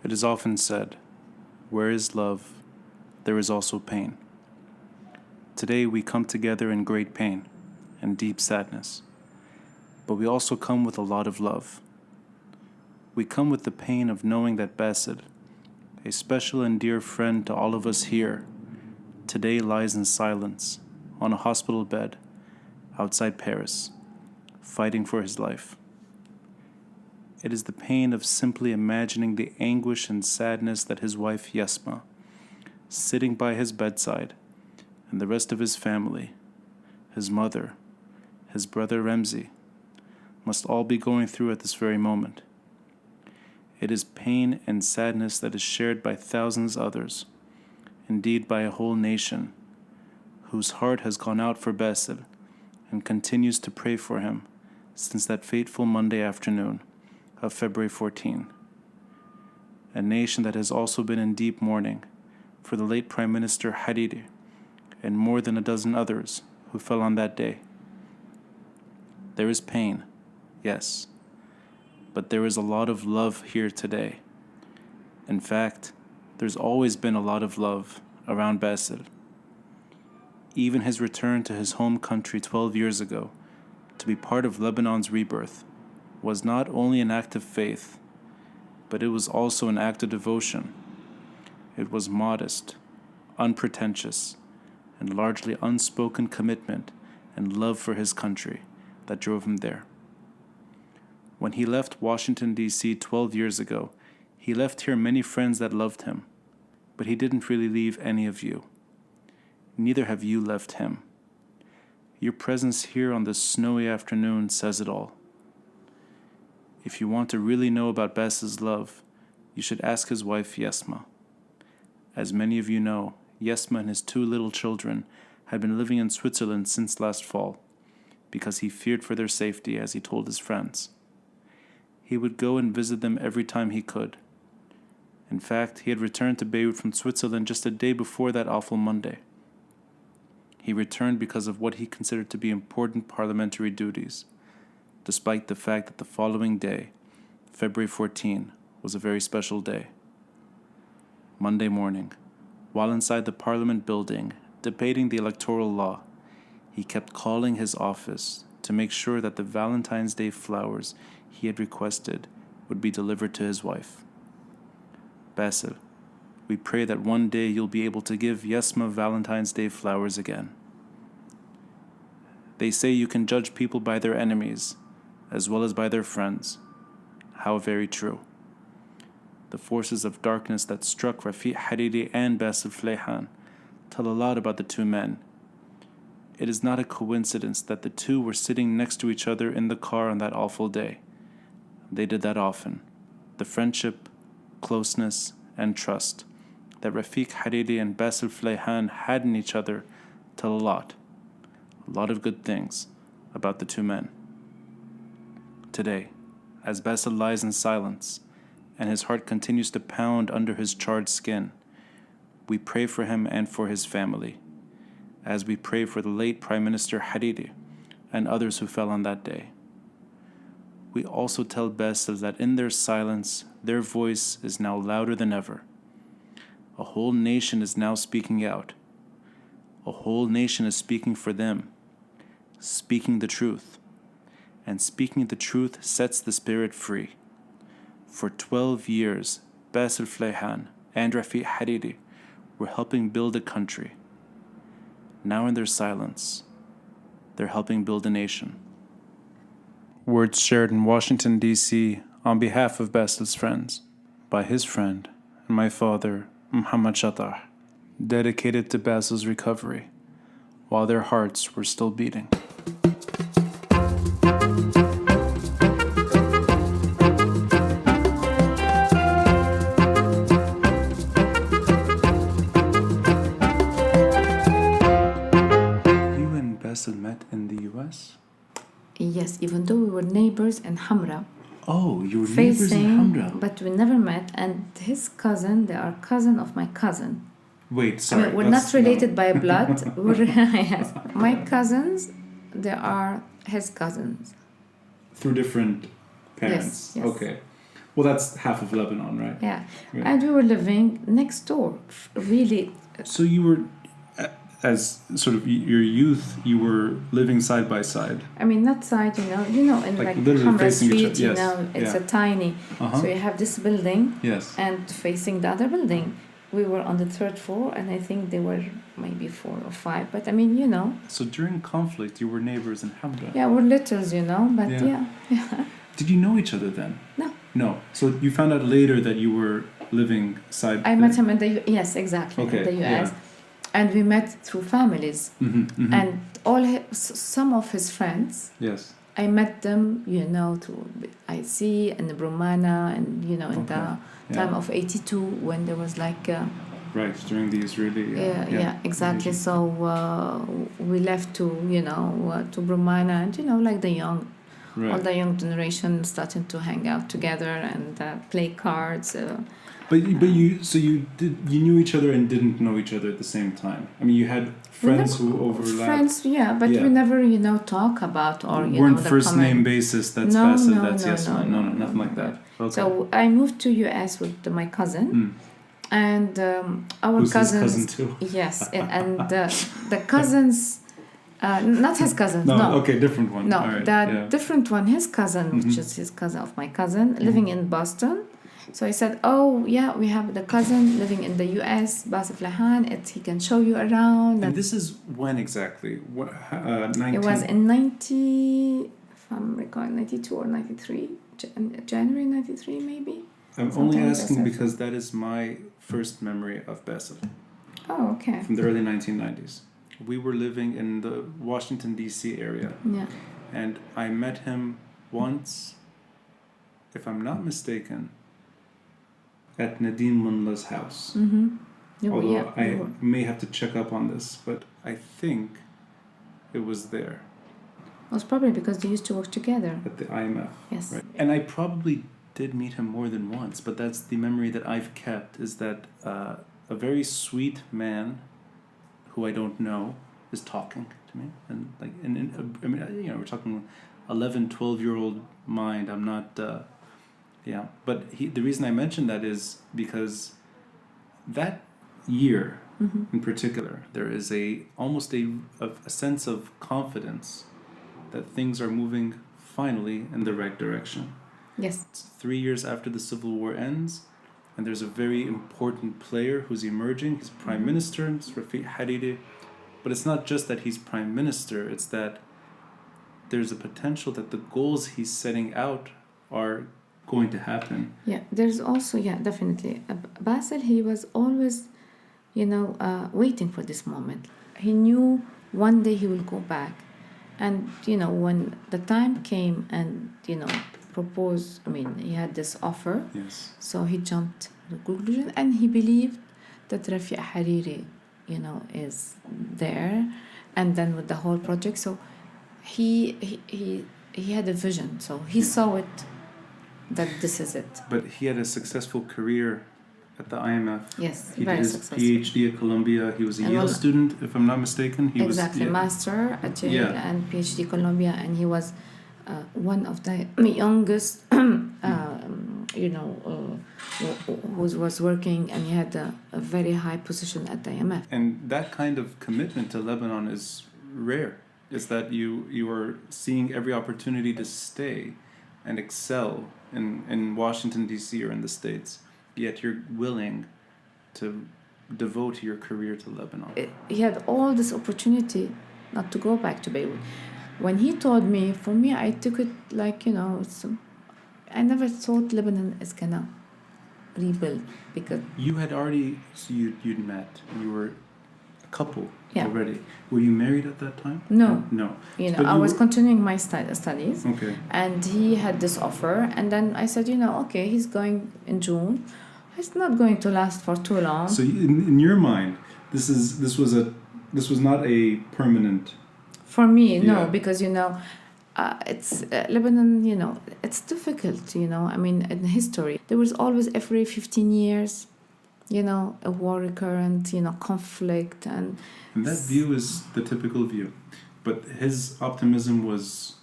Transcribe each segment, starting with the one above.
It is often said, where is love, there is also pain. Today we come together in great pain and deep sadness, but we also come with a lot of love. We come with the pain of knowing that Bassel, a special and dear friend to all of us here, today lies in silence on a hospital bed outside Paris, fighting for his life. It is the pain of simply imagining the anguish and sadness that his wife Yasma, sitting by his bedside, and the rest of his family, his mother, his brother Remzi, must all be going through at this very moment. It is pain and sadness that is shared by thousands others, indeed by a whole nation, whose heart has gone out for Bassel and continues to pray for him since that fateful Monday afternoon of February 14. A nation that has also been in deep mourning for the late Prime Minister Hariri and more than a dozen others who fell on that day. There is pain, yes, but there is a lot of love here today. In fact, there's always been a lot of love around Bassel. Even his return to his home country 12 years ago to be part of Lebanon's rebirth was not only an act of faith, but it was also an act of devotion. It was modest, unpretentious, and largely unspoken commitment and love for his country that drove him there. When he left Washington, D.C. 12 years ago, he left here many friends that loved him, but he didn't really leave any of you. Neither have you left him. Your presence here on this snowy afternoon says it all. If you want to really know about Bassel's love, you should ask his wife Yasma. As many of you know, Yasma and his 2 little children had been living in Switzerland since last fall, because he feared for their safety, as he told his friends. He would go and visit them every time he could. In fact, he had returned to Beirut from Switzerland just a day before that awful Monday. He returned because of what he considered to be important parliamentary duties, despite the fact that the following day, February 14, was a very special day. Monday morning, while inside the Parliament building, debating the electoral law, he kept calling his office to make sure that the Valentine's Day flowers he had requested would be delivered to his wife. Bassel, we pray that one day you'll be able to give Yasma Valentine's Day flowers again. They say you can judge people by their enemies, as well as by their friends. How very true. The forces of darkness that struck Rafik Hariri and Bassel Fleihan tell a lot about the 2 men. It is not a coincidence that the 2 were sitting next to each other in the car on that awful day. They did that often. The friendship, closeness, and trust that Rafik Hariri and Bassel Fleihan had in each other tell a lot of good things about the 2 men. Today, as Bassel lies in silence and his heart continues to pound under his charred skin, we pray for him and for his family, as we pray for the late Prime Minister Hariri and others who fell on that day. We also tell Bassel that in their silence, their voice is now louder than ever. A whole nation is now speaking out. A whole nation is speaking for them, speaking the truth. And speaking the truth sets the spirit free. For 12 years, Bassel Fleihan and Rafik Hariri were helping build a country. Now in their silence, they're helping build a nation. Words shared in Washington, D.C. on behalf of Bassel's friends, by his friend and my father, Muhammad Shatar, dedicated to Bassel's recovery, while their hearts were still beating. Met in the U.S.? Yes, even though we were neighbors in Hamra. Oh, you were neighbors in Hamra? But we never met. And his cousin, they are cousin of my cousin. Wait, sorry. I mean, we're not related by blood. Yes. My cousins, they are his cousins. Through different parents? Yes. Okay. Well, that's half of Lebanon, right? Yeah. Right. And we were living next door. Really. So you were, as sort of your youth, you were living side by side. I mean, not side, in Like like literally Hamra facing each Street, other. Yes. it's Yeah. a tiny. Uh-huh. So you have this building, Yes. and facing the other building. We were on the third floor, and I think they were maybe 4 or 5. But I mean, So during conflict, you were neighbors in Hamra. Yeah, we're littles, but yeah. Did you know each other then? No. No. So you found out later that you were living side. I met him in the yes, exactly, Okay, in the US, yeah. and we met through families, and some of his friends. Yes. I met them, through IC and the Brumana, and in the time of '82 when there was like. Right, during the Israeli. Exactly. So we left to to Brumana, and like the young. Right. All the young generation starting to hang out together and play cards. But you knew each other and didn't know each other at the same time. I mean, you had friends who overlapped. Friends, but we never talk about or weren't the first comment. name basis. That's no, Bassel. no, That's no, Yasma. No, nothing like that. Okay. So I moved to US with my cousin. And our Who's cousins. his cousin too? Yes, and the cousins. Not his cousin. No. Okay, different one. No, right, different one. His cousin, which is his cousin of my cousin, living in Boston. So I said, "Oh yeah, we have the cousin living in the U.S. Bassel Fleihan. He can show you around." And this is when exactly? What? 19? It was in 90, if I'm recalling, 92 or 93, January 93 maybe. I'm only asking because that is my first memory of Bassel. Oh, okay. From the early 1990s. We were living in the Washington, D.C. area. Yeah. And I met him once, if I'm not mistaken, at Nadine Munla's house. Although I may have to check up on this, but I think it was there. It was probably because they used to work together. At the IMF. Yes. Right. And I probably did meet him more than once, but that's the memory that I've kept, is that a very sweet man who I don't know is talking to me, and like, I mean, we're talking 11, 12-year-old mind. I'm not, but the reason I mention that is because that year in particular, there is almost a sense of confidence that things are moving finally in the right direction. Yes. It's 3 years after the Civil War ends, and there's a very important player who's emerging. He's Prime Minister, it's Rafik Hariri. But it's not just that he's Prime Minister, it's that there's a potential that the goals he's setting out are going to happen. Yeah, there's also, definitely. Bassel, he was always, waiting for this moment. He knew one day he will go back. And, when the time came and, proposed, he had this offer. Yes. So he jumped to the conclusion, and he believed that Rafik Hariri, is there, and then with the whole project. So he had a vision. So he saw it, that this is it. But he had a successful career at the IMF. Yes, he very did his successful. PhD at Columbia. He was a Yale student, if I'm not mistaken. He exactly, was, master at Yale and PhD Columbia, and he was one of the youngest, who was working, and he had a very high position at the IMF. And that kind of commitment to Lebanon is rare. Is that you are seeing every opportunity to stay and excel in Washington, D.C. or in the States, yet you're willing to devote your career to Lebanon. He had all this opportunity not to go back to Beirut. When he told me, for me, I took it like, I never thought Lebanon is gonna rebuild, because... You had already, you'd met, you were a couple already. Were you married at that time? No. No. I was continuing my studies. Okay. And he had this offer, and then I said, okay, he's going in June. It's not going to last for too long. So in your mind, this was not a permanent... For me, no, because, it's Lebanon, it's difficult, in history. There was always every 15 years, a war recurrent, conflict. And that view is the typical view. But his optimism was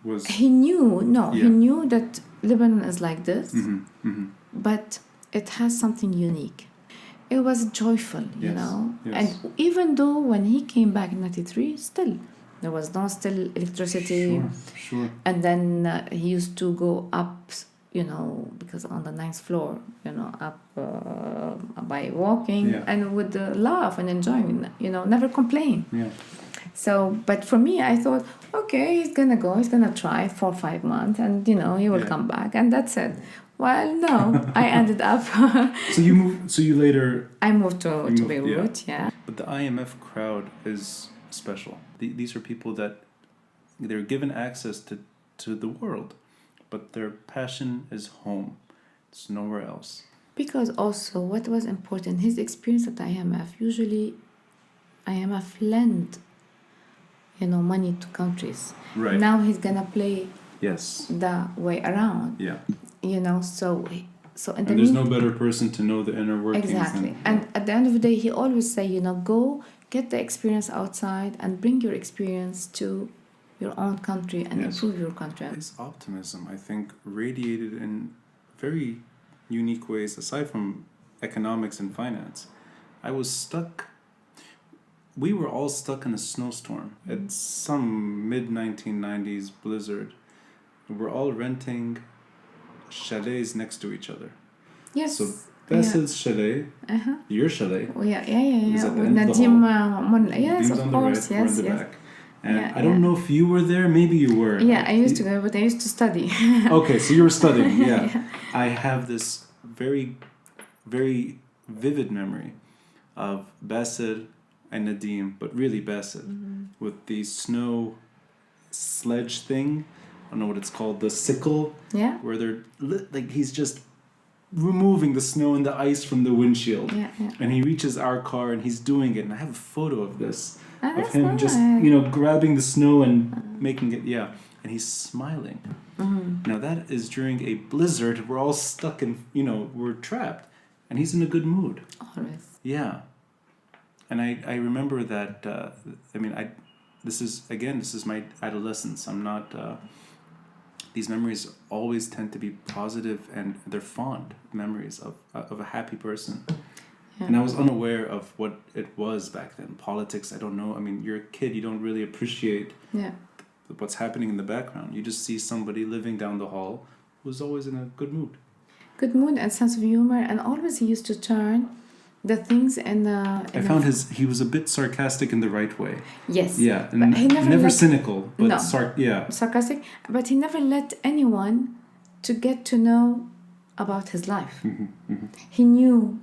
was... He knew, no, he Yeah. knew that Lebanon is like this, Mm-hmm. but it has something unique. It was joyful, you Yes, know. yes. And even though when he came back in 93, still, there was no still electricity. Sure. And then he used to go up, you know, because on the ninth floor, you know, up by walking Yeah. and would laugh and enjoy, you know, never complain. Yeah. So, but for me, I thought, okay, he's gonna go, he's gonna try 4 or 5 months, and you know, he will Yeah. come back, and that's it. Well, no, I ended up. So you moved. So you later. I moved to moved, Beirut, yeah. But the IMF crowd is special. These are people that they're given access to the world, but their passion is home. It's nowhere else. Because also, what was important, his experience at IMF. Usually, IMF lend, you know, money to countries. Right. Now he's gonna play Yes. the way around. Yeah. You know, so in the And there's no better person to know the inner workings. exactly. Than, And at the end of the day, he always say, you know, go get the experience outside and bring your experience to your own country and Yes. improve your country. His optimism, I think, radiated in very unique ways. Aside from economics and finance, I was stuck. We were all stuck in a snowstorm. It's some mid-1990s blizzard. We're all renting chalets next to each other. Yes. So Bassel's chalet, Uh-huh. your chalet, Oh, yeah. is at the With end of the Nadim, hall. yes, Nadim's of on the course, right, we're yes, in the yes. back. And Yeah, I don't yeah. know if you were there. Maybe you were. Yeah, I used to go, but I used to study. Okay, so you were studying. Yeah. I have this very, very vivid memory of Bassel and Nadim, but really Bassel, with the snow sledge thing. I don't know what it's called, the sickle, Yeah, where they're like he's just removing the snow and the ice from the windshield. yeah. And he reaches our car and he's doing it. And I have a photo of this, Ah, of that's him just, nice. you know, grabbing the snow and making it, yeah. And he's smiling. Now that is during a blizzard. We're all stuck in, you know, we're trapped. And he's in a good mood. Always. Yeah. And I remember that, this is my adolescence. I'm not, these memories always tend to be positive and they're fond memories of a happy person. Yeah. And I was unaware of what it was back then. Politics, I don't know. I mean, you're a kid, you don't really appreciate Yeah. what's happening in the background. You just see somebody living down the hall who's always in a good mood. Good mood and sense of humor, and always he used to turn the things in. I found he was a bit sarcastic in the right way. Yes. Yeah, and But he never let- cynical, but No. Sarcastic, but he never let anyone to get to know about his life. He knew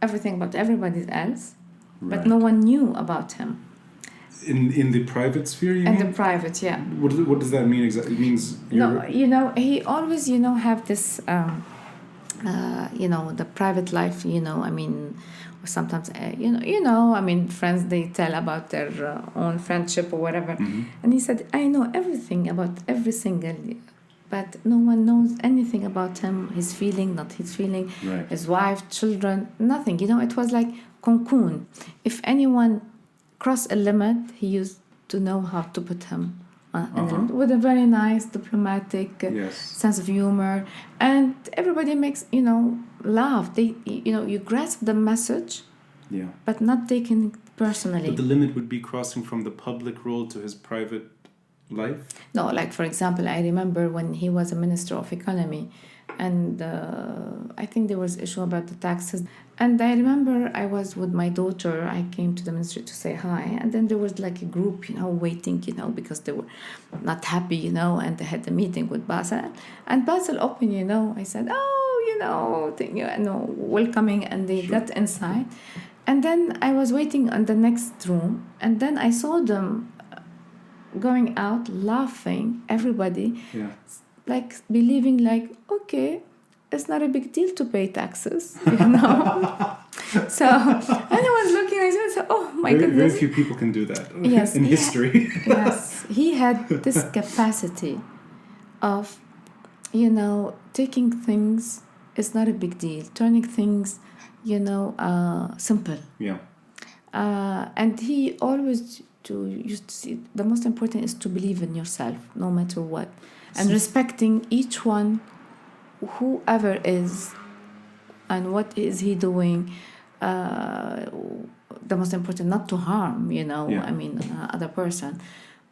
everything about everybody else, but Right. no one knew about him. In the private sphere, you And mean? the private, yeah. What does that mean exactly? It means No, you know, he always, you know, have this, you know, the private life, you know, I mean, sometimes, I mean, friends, they tell about their own friendship or whatever. And he said, I know everything about every single, but no one knows anything about him, his feeling, not his feeling, Right. his wife, children, nothing. You know, it was like cocoon. If anyone crossed a limit, he used to know how to put him in the limit with a very nice diplomatic Yes. sense of humor, and everybody makes, you know, laugh. They, you know, you grasp the message, Yeah. but not taken it personally. But the limit would be crossing from the public role to his private life. No, like for example, I remember when he was a minister of economy, and I think there was issue about the taxes. And I remember I was with my daughter. I came to the ministry to say hi, and then there was like a group, you know, waiting, you know, because they were not happy, you know, and they had a meeting with Bassel. And Bassel opened, you know, I said, oh, you know, welcoming, and they got inside. And then I was waiting on the next room, and then I saw them going out, laughing, everybody, Yeah. like believing, like, okay, it's not a big deal to pay taxes, you know. So anyone's looking at it and say, oh my Very goodness. few people can do that Yes, in yeah. history. Yes, he had this capacity of, you know, taking things is not a big deal, turning things, you know, simple. Yeah. And he always you see, the most important is to believe in yourself, no matter what, and respecting each one, whoever is, and what is he doing. The most important, not to harm, Yeah. other person,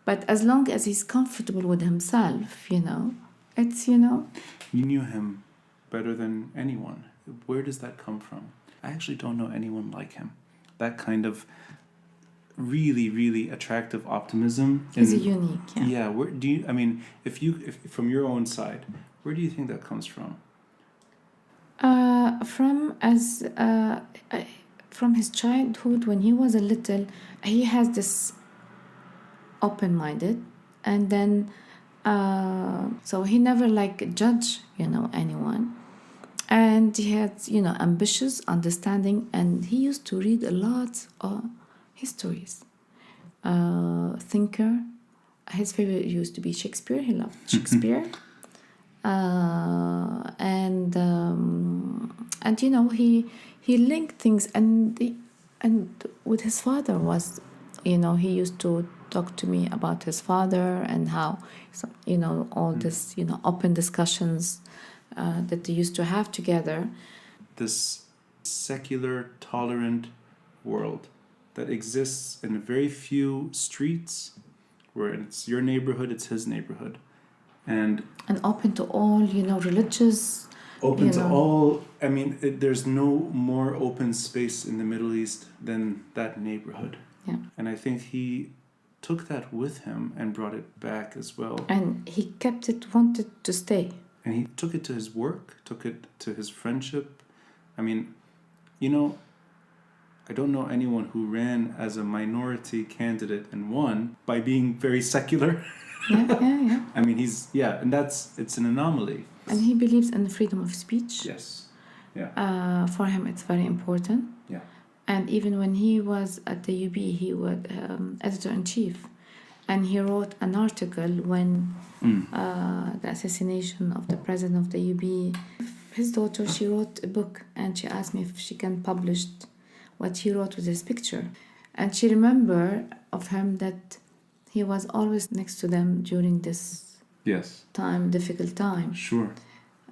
but as long as he's comfortable with himself, it's. You knew him better than anyone. Where does that come from? I actually don't know anyone like him. That kind of really, really attractive optimism. He's unique. Yeah. Yeah. Where do you? I mean, if from your own side, where do you think that comes from? From his childhood, when he was a little, he has this open-minded, and then so he never judge anyone, and he had ambitious understanding, and he used to read a lot of histories. Thinker. His favorite used to be Shakespeare. He loved Shakespeare. And he linked things, and with his father was, he used to talk to me about his father and how, all this, open discussions that they used to have together. This secular, tolerant world that exists in very few streets, where it's your neighborhood, it's his neighborhood, and open to all, religious. Open to all. I mean, there's no more open space in the Middle East than that neighborhood. Yeah. And I think he took that with him and brought it back as well. And he kept it, wanted to stay. And he took it to his work, took it to his friendship. I mean, I don't know anyone who ran as a minority candidate and won by being very secular. Yeah. I mean, and it's an anomaly. And he believes in the freedom of speech. Yes. Yeah. For him, it's very important. Yeah. And even when he was at the UB, he was editor-in-chief. And he wrote an article when the assassination of the president of the UB. His daughter, she wrote a book, and she asked me if she can publish what he wrote with his picture. And she remembered of him that he was always next to them during this difficult time. Sure.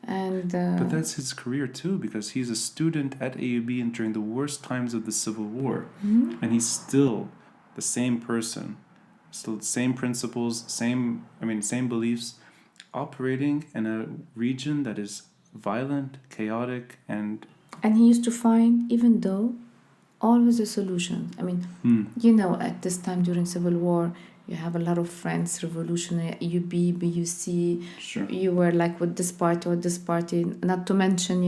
And but that's his career too, because he's a student at AUB and during the worst times of the Civil War. Mm-hmm. And he's still the same person, still the same principles, same beliefs, operating in a region that is violent, chaotic, and he used to find, even though, always a solution. I mean, at this time during Civil War, you have a lot of friends, revolutionary, UB, BUC. Sure. You were with this party or this party, not to mention,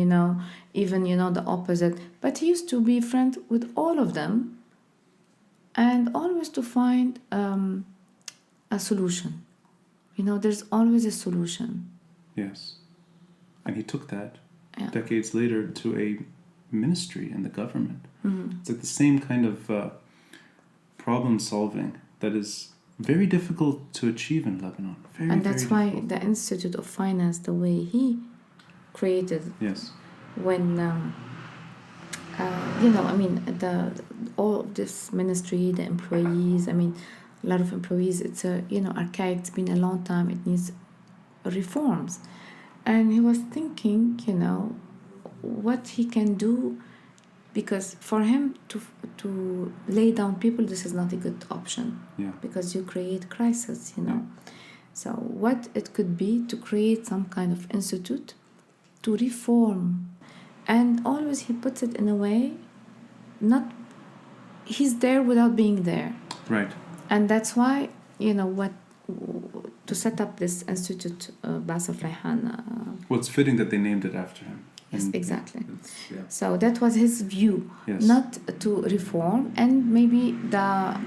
even, the opposite. But he used to be friends with all of them, and always to find a solution. There's always a solution. Yes. And he took that decades later to a ministry in the government. Mm-hmm. It's the same kind of problem solving that is very difficult to achieve in Lebanon. And that's why the Institute of Finance, the way he created, when all of this ministry, the employees, a lot of employees, it's archaic, it's been a long time, it needs reforms. And he was thinking, what he can do, because for him to lay down people, this is not a good option. Yeah. Because you create crisis, So what it could be to create some kind of institute to reform. And always he puts it in a way, he's there without being there. Right. And that's why, to set up this institute, Bassel Fleihan. Well, it's fitting that they named it after him. Yes, exactly. So that was his view, yes. Not to reform, and maybe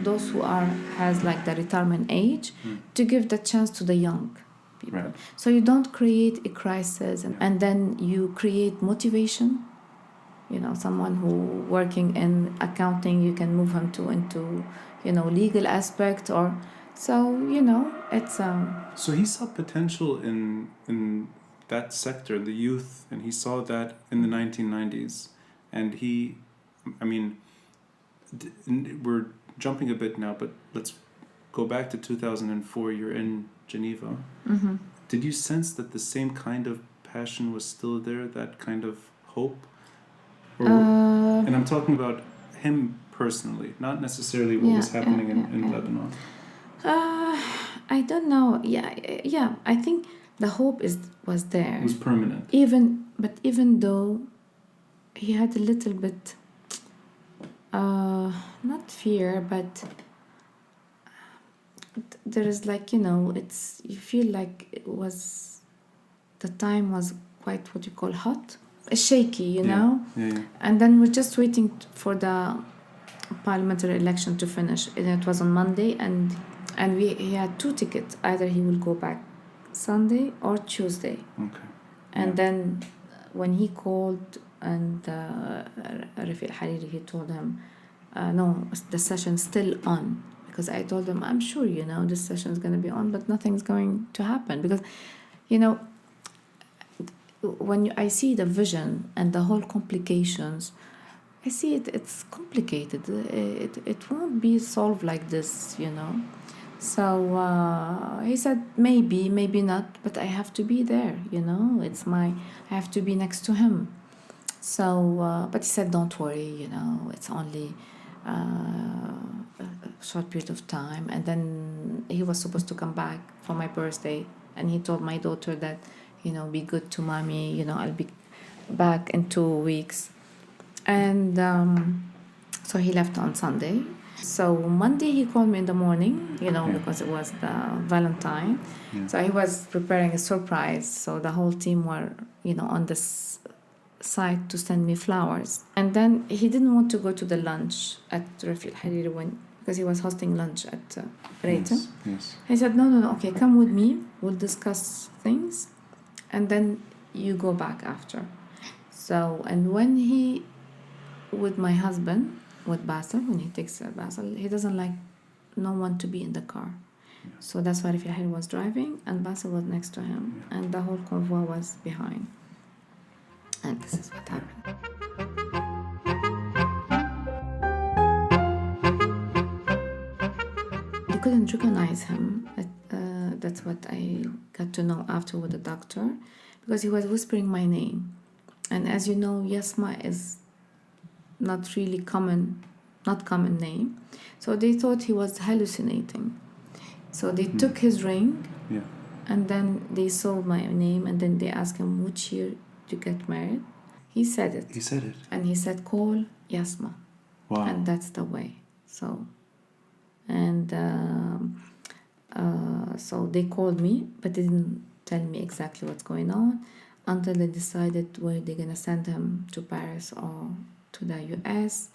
those who has the retirement age, to give the chance to the young people. Right. So you don't create a crisis, and then you create motivation. Someone who working in accounting, you can move him into legal aspect, or it's So he saw potential in that sector, the youth, and he saw that in the 1990s, and we're jumping a bit now, but let's go back to 2004. You're in Geneva. Mm-hmm. Did you sense that the same kind of passion was still there, that kind of hope? Or, and I'm talking about him personally, not necessarily what was happening in Lebanon. I don't know. Yeah. I think the hope was there. It was permanent. Even though he had a little bit, not fear, but there is like, you feel like the time was quite what you call hot, shaky, you know? Yeah. And then we're just waiting for the parliamentary election to finish. And it was on Monday, and he had 2 tickets. Either he will go back Sunday or Tuesday. Okay. And then when he called and Rafik Hariri, he told him, no, the session's still on. Because I told him, I'm sure, this session's going to be on, but nothing's going to happen. Because, when I see the vision and the whole complications, I see it's complicated. It won't be solved like this, So he said, maybe not, but I have to be there, I have to be next to him. So, but he said, don't worry, it's only a short period of time. And then he was supposed to come back for my birthday, and he told my daughter that, be good to mommy, I'll be back in 2 weeks. And so he left on Sunday. So Monday he called me in the morning, because it was the Valentine. Yeah. So he was preparing a surprise. So the whole team were, on this site to send me flowers. And then he didn't want to go to the lunch at Rafik Hariri because he was hosting lunch at Beirut. Yes. He said, no, okay, come with me. We'll discuss things. And then you go back after. So, and when he, with my husband, with Bassel, when he takes Bassel, he doesn't like no one to be in the car. Yeah. So that's why Rafik Hariri was driving and Bassel was next to him. Yeah. And the whole convoy was behind. And this is what happened. They couldn't recognize him. That's what I got to know after with the doctor, because he was whispering my name. And as you know, Yasma is not really common name. So they thought he was hallucinating. So they took his ring, and then they saw my name, and then they asked him, which year to get married? He said it. And he said, call Yasma. Wow. And that's the way. So, and so they called me, but they didn't tell me exactly what's going on until they decided where they're going to send him, to Paris or to the US.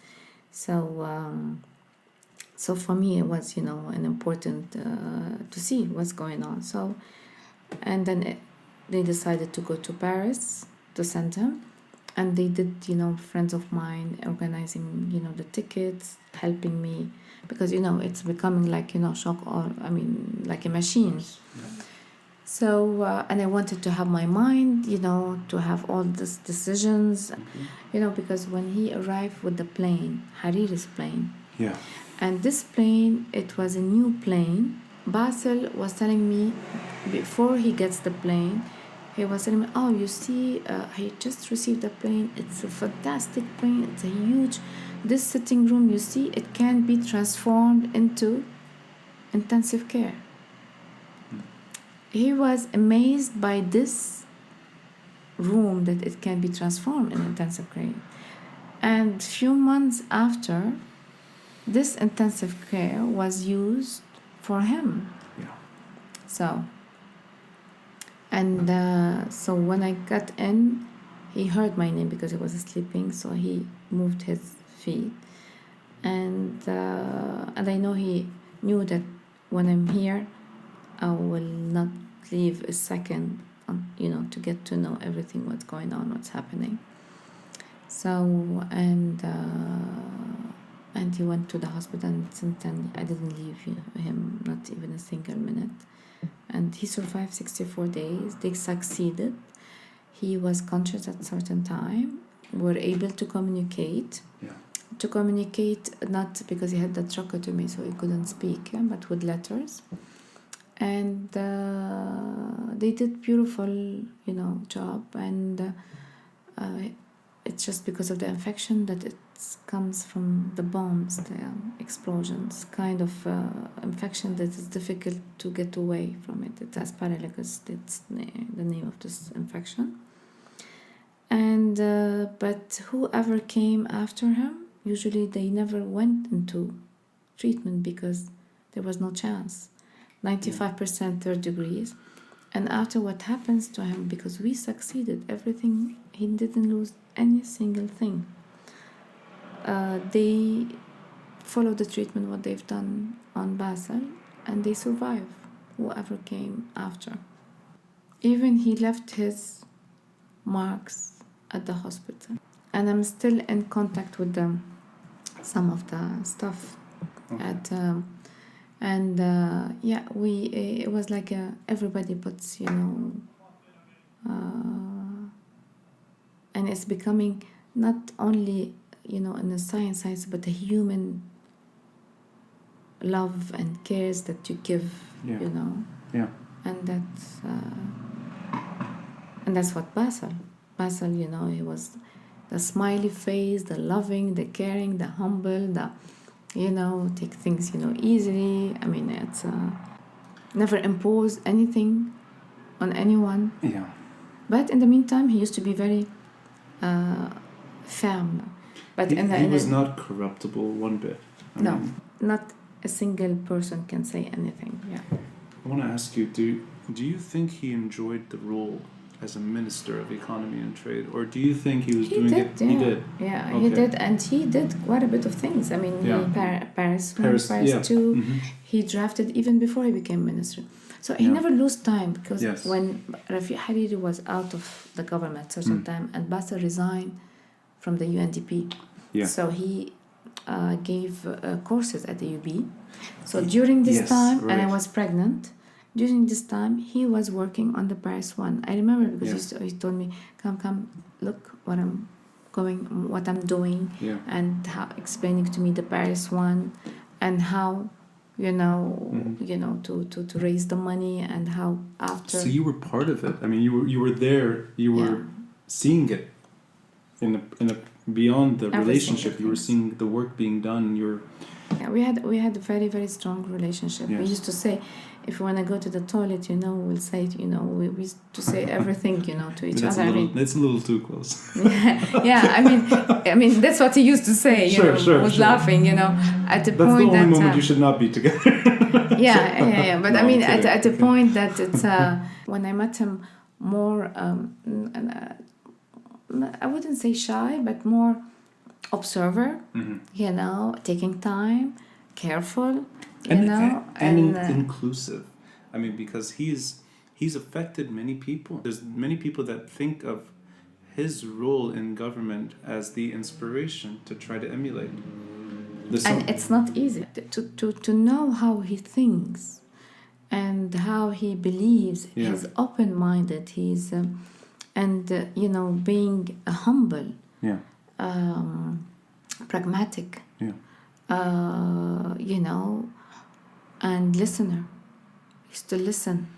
So, so for me, it was, an important to see what's going on. So, and then they decided to go to Paris to send him. And they did, friends of mine organizing, the tickets, helping me. Because, it's becoming like, like a machine. Yeah. So, and I wanted to have my mind, to have all these decisions, because when he arrived with the plane, Hariri's plane. Yeah. And this plane, it was a new plane. Bassel was telling me, before he gets the plane, he was telling me, oh, you see, he just received the plane. It's a fantastic plane. It's a huge, this sitting room, you see, it can be transformed into intensive care. He was amazed by this room, that it can be transformed in intensive care. And few months after, this intensive care was used for him. Yeah. So, and so when I got in, he heard my name because he was sleeping, so he moved his feet. And I know he knew that when I'm here, I will not leave a second, to get to know everything, what's going on, what's happening. So, and he went to the hospital, and since then I didn't leave him, not even a single minute. And he survived 64 days. They succeeded. He was conscious at a certain time. We were able to communicate. Yeah. to communicate, not because he had that tracheotomy, so he couldn't speak, but with letters. And they did beautiful, job. And it's just because of the infection that it comes from the bombs, the explosions, kind of infection that is difficult to get away from it. It's aspergillus, it's the name of this infection. And but whoever came after him, usually they never went into treatment because there was no chance. 95% third degrees. And after what happens to him, because we succeeded, everything, he didn't lose any single thing. They follow the treatment, what they've done on Bassel, and they survive, whoever came after. Even he left his marks at the hospital. And I'm still in contact with them, some of the staff at... it was like everybody puts, and it's becoming not only, in the science, but the human love and cares that you give, Yeah. And that's what Bassel, he was the smiley face, the loving, the caring, the humble, the, take things, easily. I mean, it's never impose anything on anyone. Yeah. But in the meantime, he used to be very firm. But he was not corruptible one bit. No, not a single person can say anything. Yeah. I want to ask you, do you think he enjoyed the role as a Minister of Economy and Trade, or do you think he was doing it? Yeah. He did. Yeah, Okay. he did, and he did quite a bit of things. I mean, Paris 2. Mm-hmm. He drafted even before he became minister. So he never lost time, because when Rafik Hariri was out of the government at a certain time, and Bassel resigned from the UNDP, so he gave courses at the UB. So during this time, and I was pregnant. During this time, he was working on the Paris 1. I remember because he told me, come, look what I'm doing, and how explaining to me the Paris 1, and how, to raise the money, and how after. So you were part of it. I mean, you were there. You were seeing it in a beyond the relationship. You were seeing the work being done. We had a very, very strong relationship. We used to say, if we want to go to the toilet, we'll say, we used to say everything, to each other. That's a little too close. I mean, that's what he used to say, was laughing, at the that's point the only moment you should not be together. But no, I mean, at the point that it's, when I met him more, I wouldn't say shy, but more observer, taking time, careful, and inclusive. I mean, because he's affected many people. There's many people that think of his role in government as the inspiration to try to emulate. And it's not easy to know how he thinks and how he believes. He's open-minded. He's being humble. Pragmatic. And listener. He used to listen.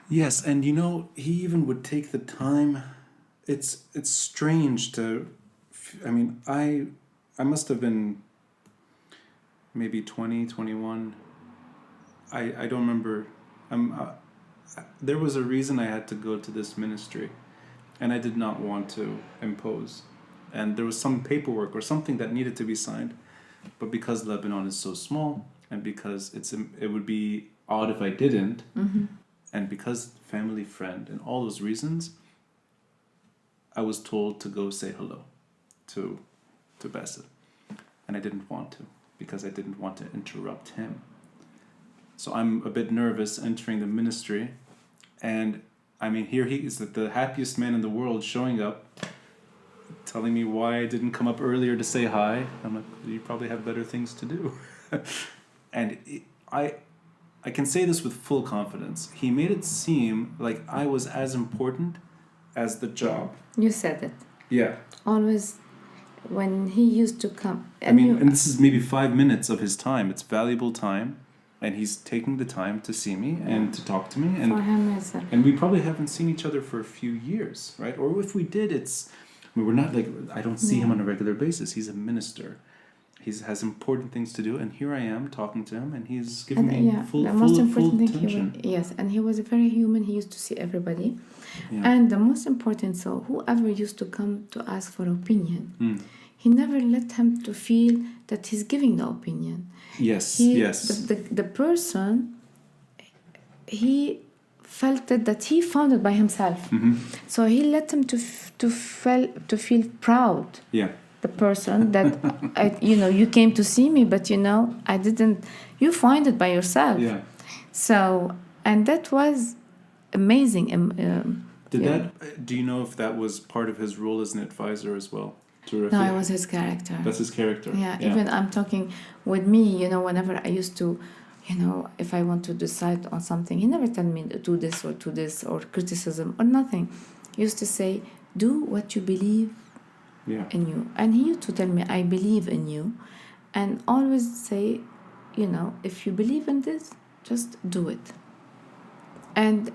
Yes, and he even would take the time. It's strange to. I mean, I must have been maybe 20, 21. I don't remember. There was a reason I had to go to this ministry, and I did not want to impose. And there was some paperwork or something that needed to be signed. But because Lebanon is so small, and because it would be odd if I didn't, and because family friend and all those reasons, I was told to go say hello to Bassel. And I didn't want to, because I didn't want to interrupt him. So I'm a bit nervous entering the ministry, and I mean, here he is, the happiest man in the world, showing up, telling me why I didn't come up earlier to say hi. I'm like, you probably have better things to do. And I can say this with full confidence. He made it seem like I was as important as the job. You said it. Yeah. Always when he used to come. I mean, and this is maybe 5 minutes of his time. It's valuable time, and he's taking the time to see me and to talk to me. And for him, it's and we probably haven't seen each other for a few years, right? Or if we did, we're not like, I don't see him on a regular basis. He's a minister. He has important things to do, and here I am talking to him, and he's giving me full attention. Yes, and he was very human. He used to see everybody. Yeah. And the most important, so whoever used to come to ask for opinion, he never let him to feel that he's giving the opinion. Yes, The person, he felt it that he found it by himself. So he let him to feel proud. Yeah. The person that, you came to see me, but I didn't. You find it by yourself. Yeah. So, and that was amazing. Do you know if that was part of his role as an advisor as well? To Rafik? No, it was his character. That's his character. Yeah. Even I'm talking with me, whenever I used to, if I want to decide on something, he never tell me do this or criticism or nothing. He used to say, do what you believe in you. And he used to tell me, I believe in you. And always say, if you believe in this, just do it. And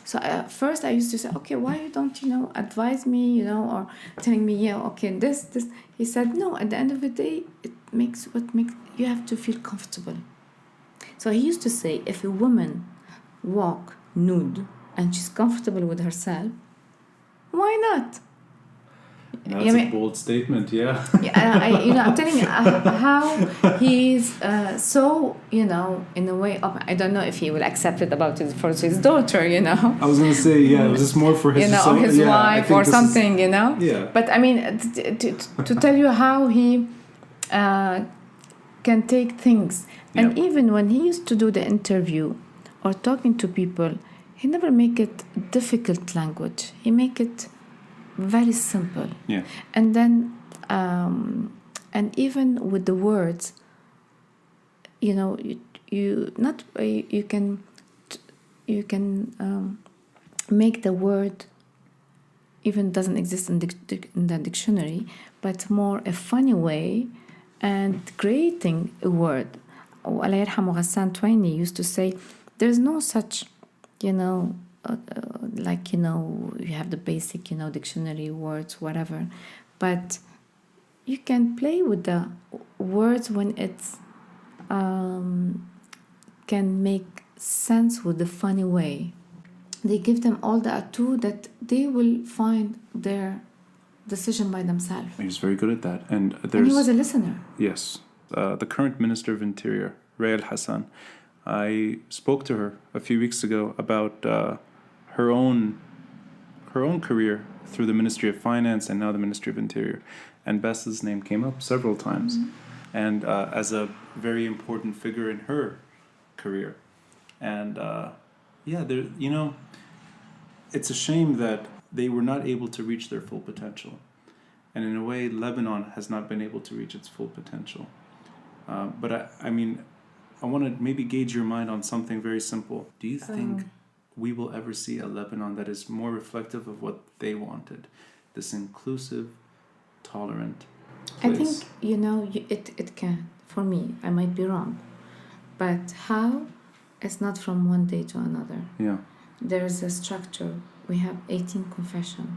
so first I used to say, okay, why you don't, advise me, or telling me, this. He said, no, at the end of the day, you have to feel comfortable. So he used to say, if a woman walk nude and she's comfortable with herself, why not? That's a bold statement, yeah. I'm telling you how he's so, in a way, I don't know if he will accept it for his daughter, I was going to say, was this more for his or his wife or something, Yeah. But I mean, to tell you how he can take things. And even when he used to do the interview or talking to people, he never make it difficult language. He make it very simple. Yeah. And then, and even with the words, you can make the word even doesn't exist in the dictionary, but more a funny way and creating a word. Allah yarhamu Ghassan Twaini used to say, there's no such, you have the basic, dictionary words, whatever. But you can play with the words when it's can make sense with the funny way. They give them all the atu that they will find their decision by themselves. He's very good at that. And he was a listener. Yes. The current Minister of Interior, Rayal Hassan, I spoke to her a few weeks ago about her own career through the Ministry of Finance and now the Ministry of Interior. And Bassel's name came up several times, and as a very important figure in her career. And it's a shame that they were not able to reach their full potential. And in a way, Lebanon has not been able to reach its full potential. But I want to maybe gauge your mind on something very simple. Do you think we will ever see a Lebanon that is more reflective of what they wanted? This inclusive, tolerant place? I think, it can. For me, I might be wrong. But how? It's not from one day to another. Yeah. There is a structure. We have 18 confessions.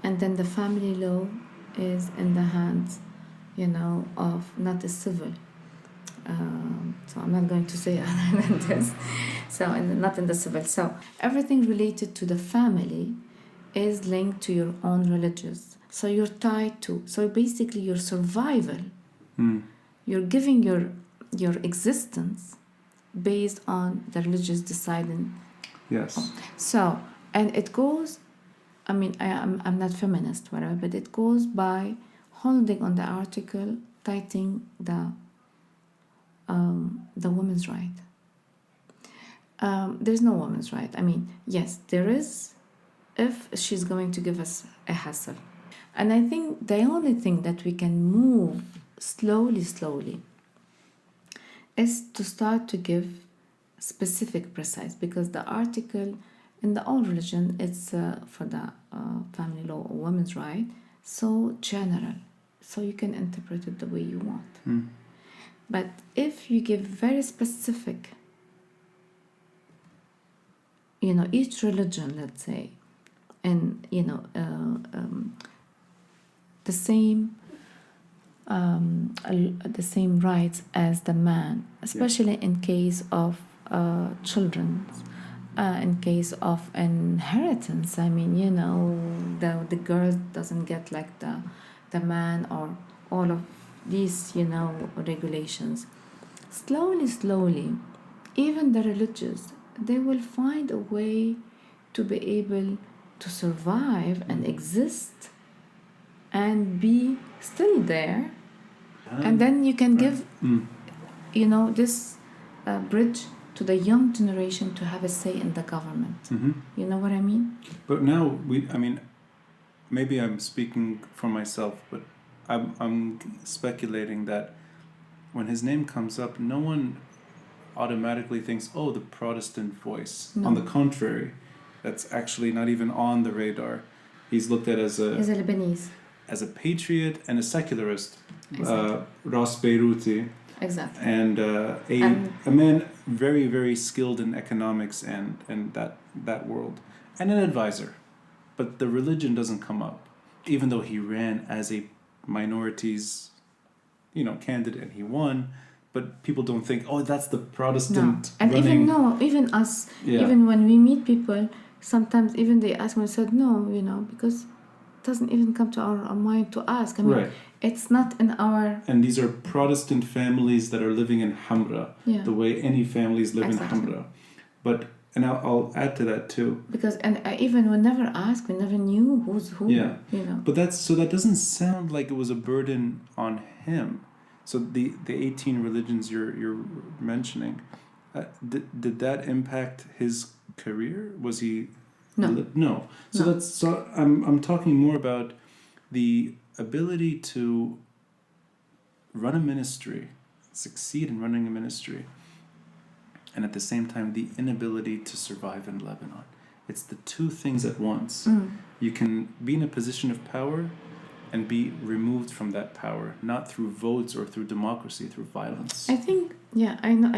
And then the family law is in the hands, of not the civil. So I'm not going to say other than this. So, not in the civil. So everything related to the family is linked to your own religious. So you're tied to. So basically, your survival. You're giving your existence based on the religious deciding. Yes. So, and it goes. I'm not feminist, whatever, but it goes by holding on the article, citing the woman's right. There's no woman's right. Yes, there is, if she's going to give us a hassle. And I think the only thing that we can move slowly is to start to give specific, precise, because the article in the old religion, it's for the family law or women's right, so general. so you can interpret it the way you want. Mm. But if you give very specific, each religion, let's say, and the same rights as the man, especially in case of children, in case of inheritance. I mean, the girl doesn't get like the man, or all of these, regulations. Slowly, even the religious, they will find a way to be able to survive and exist and be still there. And then you can give, this bridge to the young generation to have a say in the government. Mm-hmm. You know what I mean? But now maybe I'm speaking for myself, but I'm speculating that when his name comes up, no one automatically thinks, oh, the Protestant voice. No. On the contrary, that's actually not even on the radar. He's looked at as a Lebanese. As a patriot and a secularist. Exactly. Ras Beiruti. Exactly. And a man very, very skilled in economics and that world. And an advisor. But the religion doesn't come up. Even though he ran as a minorities, candidate and he won, but people don't think, oh, that's the Protestant. And running. even us, even when we meet people, sometimes even they ask me, I said no, because it doesn't even come to our mind to ask. I mean, right. It's not in our... And these are Protestant families that are living in Hamra, the way any families live in Hamra. But, and I'll add to that too. Because, and even we never asked, we never knew who's who. Yeah. But that doesn't sound like it was a burden on him. So the 18 religions you're mentioning, did that impact his career? Was he... No. So I'm talking more about the ability to run a ministry, succeed in running a ministry, and at the same time the inability to survive in Lebanon. It's the two things at once. You can be in a position of power and be removed from that power, not through votes or through democracy, through violence. I think, I know.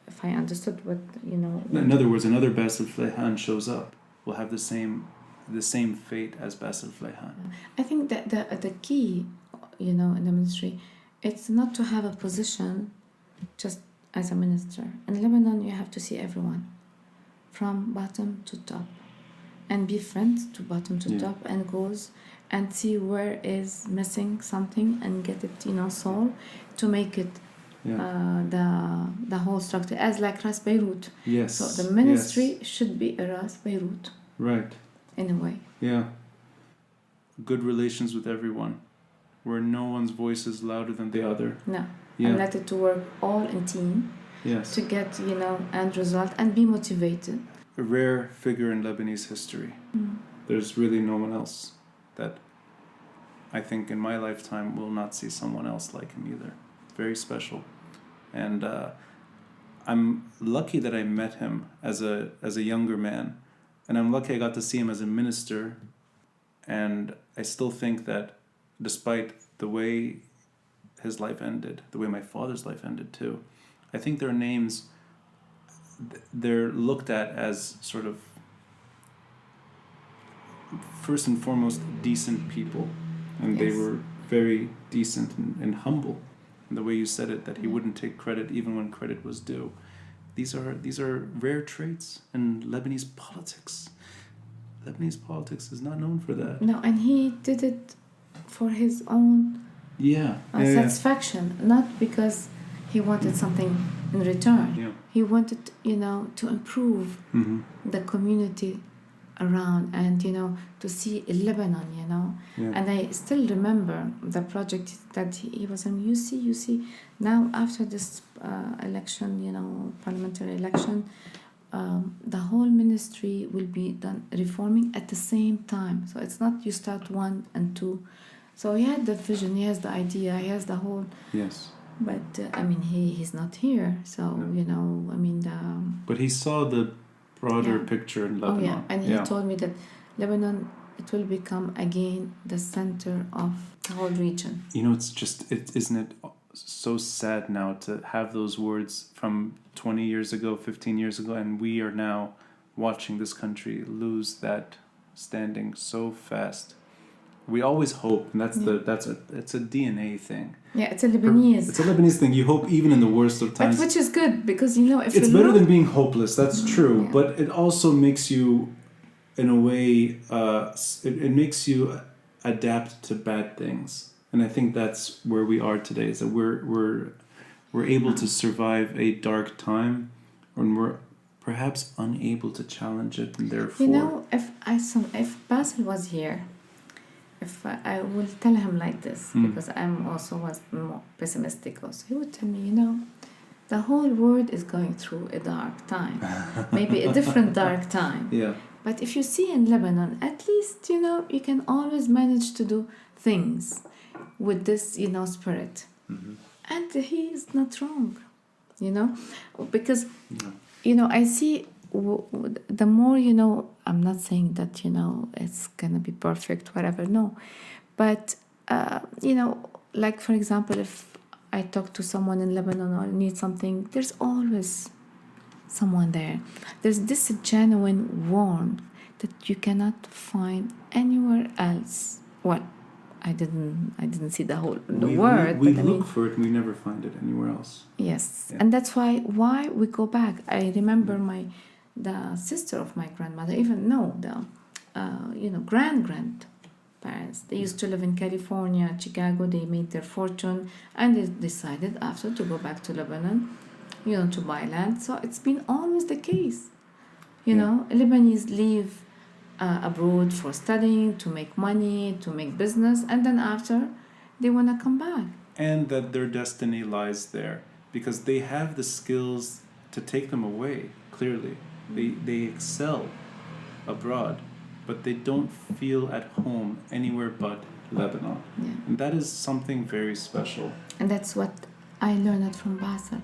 If I understood what In other words, another Bassel Fleihan shows up, will have the same fate as Bassel Fleihan. I think that the key, in the ministry, it's not to have a position just as a minister. In Lebanon, you have to see everyone, from bottom to top, and be friends to bottom to top, and goes and see where is missing something and get it, solved to make it the whole structure, as like Ras Beirut. Yes. So the ministry should be a Ras Beirut. Right. In a way. Yeah. Good relations with everyone, where no one's voice is louder than the other. No. Yeah. And let it to work all in team. Yes. To get, end result and be motivated. A rare figure in Lebanese history. There's really no one else that I think in my lifetime will not see someone else like him either. Very special. And I'm lucky that I met him as a younger man. And I'm lucky I got to see him as a minister. And I still think that despite the way his life ended, the way my father's life ended too, I think their names, they're looked at as sort of, first and foremost, decent people. And they were very decent and humble. And the way you said it, that he wouldn't take credit even when credit was due. These are rare traits in Lebanese politics. Lebanese politics is not known for that. No, and he did it for his own satisfaction, not because he wanted something in return. Yeah. He wanted, to improve the community around and, to see Lebanon, Yeah. And I still remember the project that he was in. You see, now after this election, parliamentary election, the whole ministry will be done reforming at the same time. So it's not you start 1 and 2. So he had the vision, he has the idea, he has the whole... Yes. But, he's not here. So, But he saw the broader picture in Lebanon. And he told me that Lebanon it will become again the center of the whole region. It's just, isn't it so sad now to have those words from 20 years ago, 15 years ago, and we are now watching this country lose that standing so fast. We always hope, and it's a DNA thing. Yeah, it's a Lebanese. It's a Lebanese thing. You hope even in the worst of times. But which is good, because if it's better than being hopeless. That's true, yeah. But it also makes you, in a way, it makes you adapt to bad things, and I think that's where we are today. Is that we're able to survive a dark time, when we're perhaps unable to challenge it, and therefore. If Bassel was here. If I will tell him like this, because I'm also was more pessimistic also, he would tell me, the whole world is going through a dark time, maybe a different dark time. Yeah. But if you see in Lebanon, at least, you can always manage to do things with this, spirit. Mm-hmm. And he is not wrong, because, I see the more, I'm not saying that, it's going to be perfect, whatever, no. But, like, for example, if I talk to someone in Lebanon or need something, there's always someone there. There's this genuine warmth that you cannot find anywhere else. Well, I didn't see the word. We look for it and we never find it anywhere else. Yes, yeah. And that's why we go back. I remember the sister of my grandmother, even grandparents. They used to live in California, Chicago. They made their fortune, and they decided after to go back to Lebanon, to buy land. So it's been always the case. Lebanese leave abroad for studying, to make money, to make business, and then after they want to come back. And that their destiny lies there, because they have the skills to take them away, clearly. They excel abroad, but they don't feel at home anywhere but Lebanon. Yeah. And that is something very special. And that's what I learned from Bassel.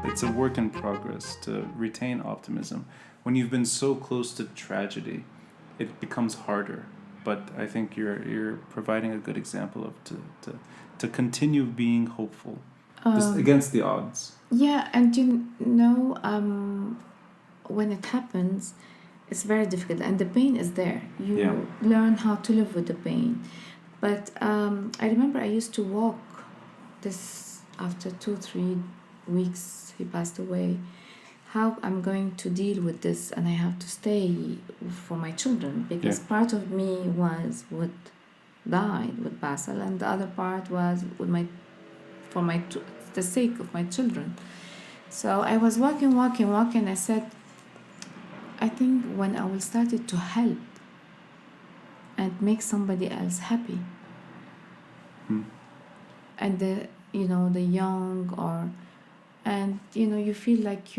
It's a work in progress to retain optimism. When you've been so close to tragedy, it becomes harder. But I think you're providing a good example of to continue being hopeful against the odds. Yeah, and when it happens, it's very difficult, and the pain is there. You learn how to live with the pain. But I remember I used to walk this after 2-3 weeks he passed away. How I'm going to deal with this, and I have to stay for my children, because part of me was what died with Bassel, and the other part was with the sake of my children. So I was walking. I said, I think when I will start it to help and make somebody else happy, and the young you feel like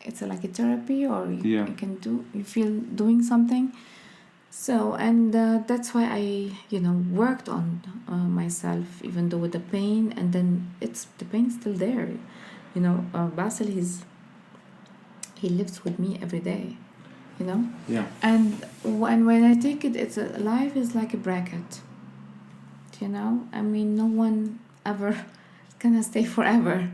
it's like a therapy, or you feel doing something. So, and that's why I worked on myself, even though with the pain, and then the pain's still there. Bassel, he lives with me every day, and when I take it, life is like a bracket, no one ever gonna stay forever.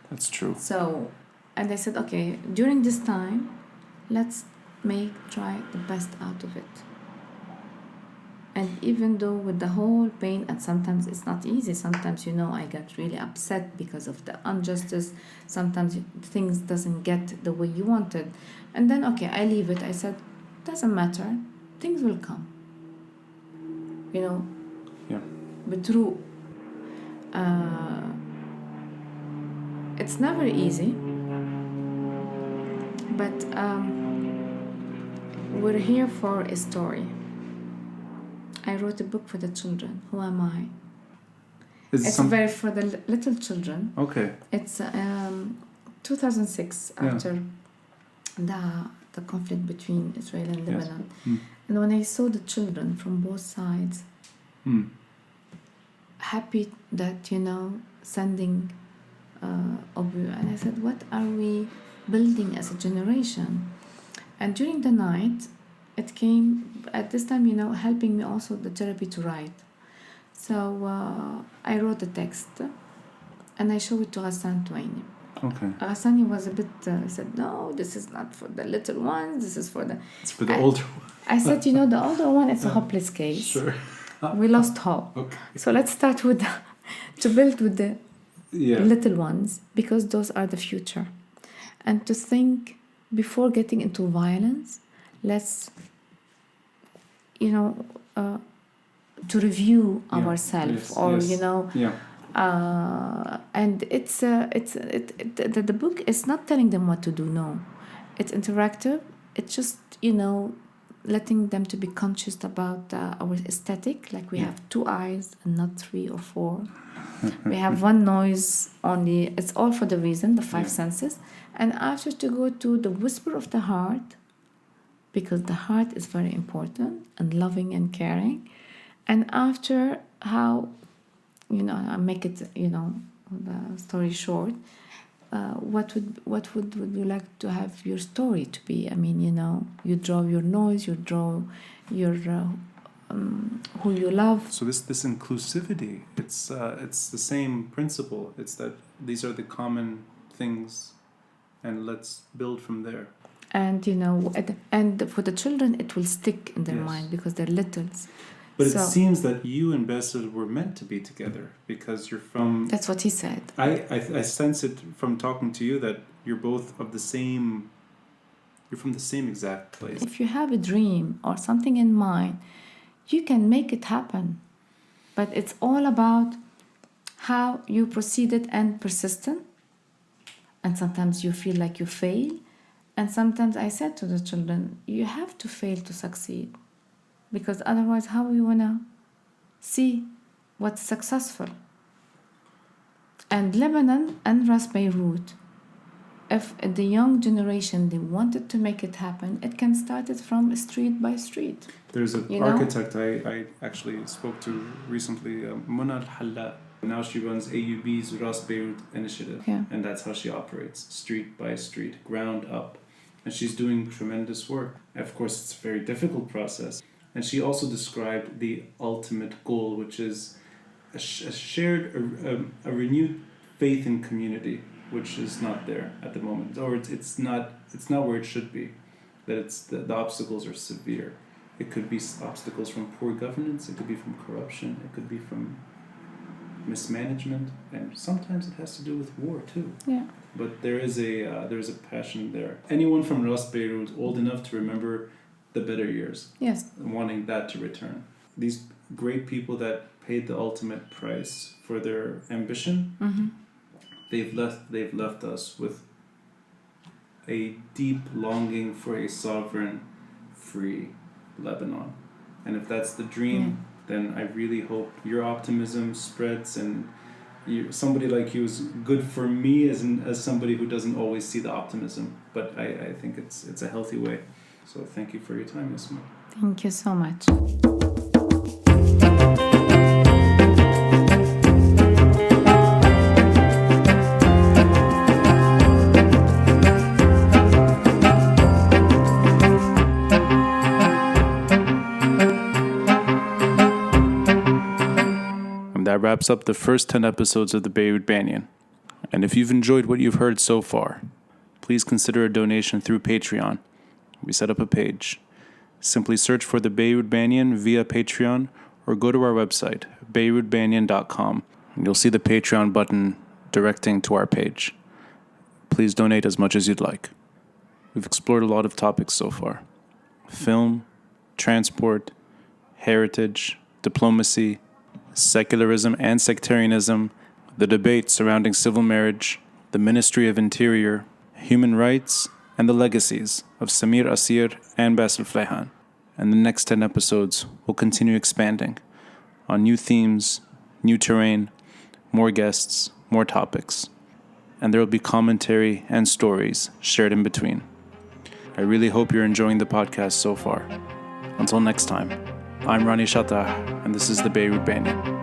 That's true. So, and I said, okay, during this time, let's try the best out of it. And even though with the whole pain, and sometimes it's not easy, sometimes I get really upset because of the injustice, sometimes things doesn't get the way you wanted, and then I leave it. I said, doesn't matter, things will come, but through it's never easy, but we're here for a story. I wrote a book for the children. Who am I? It's for the little children. Okay. It's 2006, after the conflict between Israel and Lebanon. Yes. And when I saw the children from both sides, happy that sending Obu, and I said, what are we building as a generation? And during the night, it came at this time, helping me also the therapy to write. So I wrote a text and I showed it to Ghassan Touaini. Okay. Ghassan, he was a bit, said, no, this is not for the little ones, this is for the... It's for the older one. I said, the older one, it's a hopeless case. Sure. We lost hope. Okay. So let's start with to build with the Yeah. little ones, because those are the future. And to think before getting into violence, let's, to review Yeah. ourselves, Yes. or Yes. Yeah. and the book is not telling them what to do. No, it's interactive. It's just letting them to be conscious about our aesthetic. Like we have 2 eyes and not 3 or 4. We have 1 noise only. It's all for the reason, the 5 senses. And after to go to the whisper of the heart, because the heart is very important and loving and caring. And after how, I make it, the story short. What would you like to have your story to be? I mean, you draw your noise, you draw your who you love. So this inclusivity, it's the same principle. It's that these are the common things, and let's build from there. And and for the children, it will stick in their mind because they're littles. But it seems that you and Bassel were meant to be together because you're from... That's what he said. I sense it from talking to you that you're both of the same... You're from the same exact place. If you have a dream or something in mind, you can make it happen. But it's all about how you proceeded and persistent. And sometimes you feel like you fail. And sometimes I said to the children, you have to fail to succeed. Because otherwise, how you want to see what's successful? And Lebanon and Beirut, if the young generation, they wanted to make it happen, it can start it from street by street. There's an architect I actually spoke to recently, Mona Al-Halla. Now she runs AUB's Ras Beirut initiative. Yeah. And that's how she operates, street by street, ground up. And she's doing tremendous work. Of course, it's a very difficult process. And she also described the ultimate goal, which is a shared, a renewed faith in community, which is not there at the moment, or it's not where it should be. That it's the obstacles are severe. It could be obstacles from poor governance. It could be from corruption. It could be from mismanagement, and sometimes it has to do with war too. Yeah. But there is a passion there. Anyone from Ras Beirut old enough to remember the better years. Yes. Wanting that to return. These great people that paid the ultimate price for their ambition, they've left us with a deep longing for a sovereign, free Lebanon. And if that's the dream, then I really hope your optimism spreads, and somebody like you is good for me as somebody who doesn't always see the optimism. But I think it's a healthy way. So thank you for your time, Yasma. Thank you so much. And that wraps up the first 10 episodes of the Beirut Banyan. And if you've enjoyed what you've heard so far, please consider a donation through Patreon. We set up a page. Simply search for the Beirut Banyan via Patreon or go to our website, beirutbanyan.com, and you'll see the Patreon button directing to our page. Please donate as much as you'd like. We've explored a lot of topics so far. Film, transport, heritage, diplomacy, secularism and sectarianism, the debate surrounding civil marriage, the Ministry of Interior, human rights, and the legacies of Samir Asir and Bassel Fleihan. And the next 10 episodes will continue expanding on new themes, new terrain, more guests, more topics. And there will be commentary and stories shared in between. I really hope you're enjoying the podcast so far. Until next time, I'm Rani Shatah, and this is the Beirut Banyan.